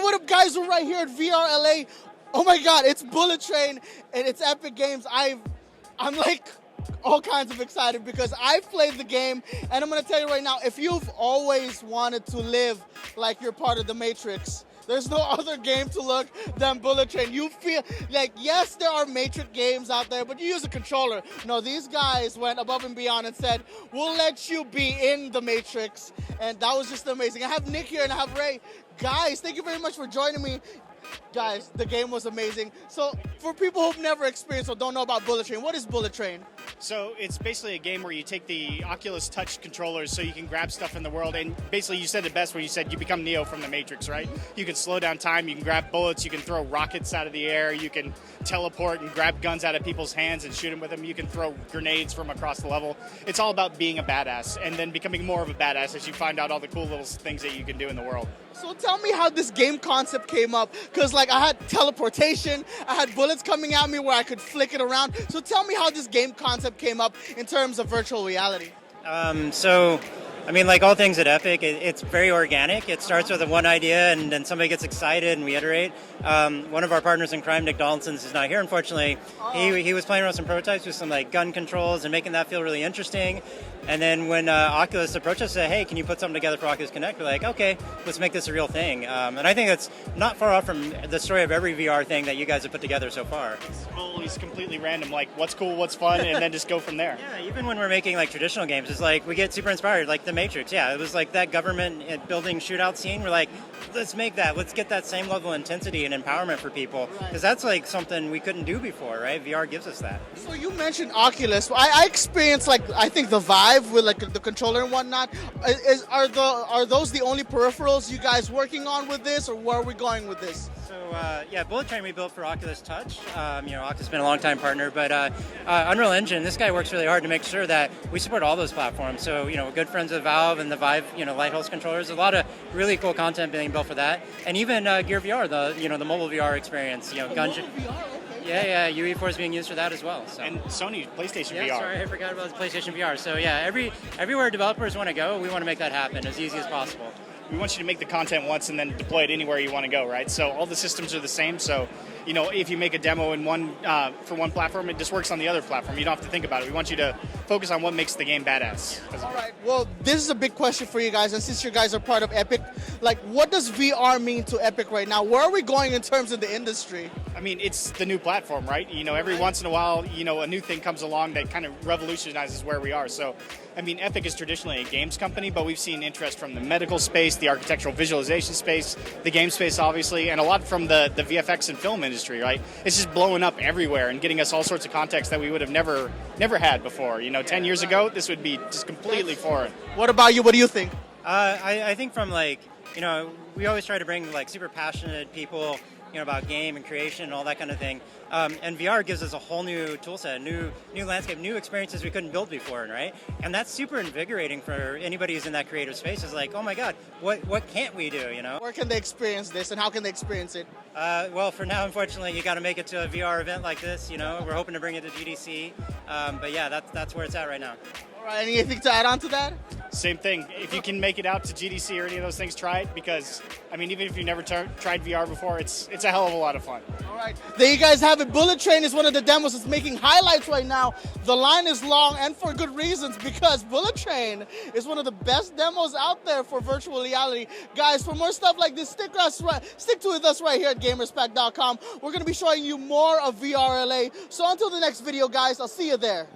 what up, guys? We're right here at VR LA. Oh my God, it's Bullet Train and it's Epic Games. I'm like all kinds of excited because I've played the game, and I'm gonna tell you right now, if you've always wanted to live like you're part of the Matrix, there's no other game to look than Bullet Train. You feel like, yes, there are Matrix games out there, but you use a controller. No, these guys went above and beyond and said, we'll let you be in the Matrix. And that was just amazing. I have Nick here and I have Ray. Guys, thank you very much for joining me. Guys, the game was amazing. So for people who've never experienced or don't know about Bullet Train, what is Bullet Train? So it's basically a game where you take the Oculus Touch controllers so you can grab stuff in the world, and basically you said it best when you said you become Neo from the Matrix, right? You can slow down time, you can grab bullets, you can throw rockets out of the air, you can teleport and grab guns out of people's hands and shoot them with them, you can throw grenades from across the level. It's all about being a badass and then becoming more of a badass as you find out all the cool little things that you can do in the world. So tell me how this game concept came up, because like I had teleportation, I had bullets coming at me where I could flick it around. So tell me how this game concept came up in terms of virtual reality. I mean, like all things at Epic, it's very organic. It starts with one idea, and then somebody gets excited, and we iterate. One of our partners in crime, Nick Donaldson, is not here, unfortunately. He was playing around some prototypes with some like gun controls and making that feel really interesting. And then when Oculus approached us and said, hey, can you put something together for Oculus Connect? We're like, okay, let's make this a real thing. And I think that's not far off from the story of every VR thing that you guys have put together so far. It's always completely random, like what's cool, what's fun, and then just go from there. Yeah, even when we're making like traditional games, it's like we get super inspired, like The Matrix. Yeah, it was like that government building shootout scene. We're like, let's make that. Let's get that same level of intensity and empowerment for people, because that's like something we couldn't do before, right? VR gives us that. So you mentioned Oculus. I experienced like I think the Vive with like the controller and whatnot. Are those the only peripherals you guys working on with this, or where are we going with this? So yeah, Bullet Train we built for Oculus Touch. Oculus has been a long time partner, but Unreal Engine, this guy works really hard to make sure that we support all those platforms. So we're good friends with Valve and the Vive, Lighthouse controllers. A lot of really cool content being built for that, and even Gear VR, the mobile VR experience. Gungeon. Yeah, UE4 is being used for that as well. So. And Sony PlayStation VR. Yeah, sorry, I forgot about the PlayStation VR. So yeah, everywhere developers want to go, we want to make that happen as easy as possible. We want you to make the content once and then deploy it anywhere you want to go, right? So all the systems are the same. So, if you make a demo in for one platform, it just works on the other platform. You don't have to think about it. We want you to focus on what makes the game badass. All right. Well, this is a big question for you guys, and since you guys are part of Epic, like, what does VR mean to Epic right now? Where are we going in terms of the industry? I mean, it's the new platform, right? Every once in a while, a new thing comes along that kind of revolutionizes where we are. So, I mean, Epic is traditionally a games company, but we've seen interest from the medical space, the architectural visualization space, the game space, obviously, and a lot from the VFX and film industry, right? It's just blowing up everywhere and getting us all sorts of context that we would have never had before. 10 years ago, this would be just completely foreign. What about you? What do you think? I think from we always try to bring like super passionate people, about game and creation and all that kind of thing. And VR gives us a whole new tool set, new landscape, new experiences we couldn't build before, right? And that's super invigorating for anybody who's in that creative space. Is like, oh my God, what can't we do, Where can they experience this, and how can they experience it? Well, for now, unfortunately, you got to make it to a VR event like this, We're hoping to bring it to GDC. But yeah, that's where it's at right now. All right, anything to add on to that? Same thing. If you can make it out to GDC or any of those things, try it, because, I mean, even if you've never tried VR before, it's a hell of a lot of fun. All right. There you guys have it. Bullet Train is one of the demos that's making highlights right now. The line is long, and for good reasons, because Bullet Train is one of the best demos out there for virtual reality. Guys, for more stuff like this, stick with us right here at GamersPack.com. We're going to be showing you more of VR LA. So until the next video, guys, I'll see you there.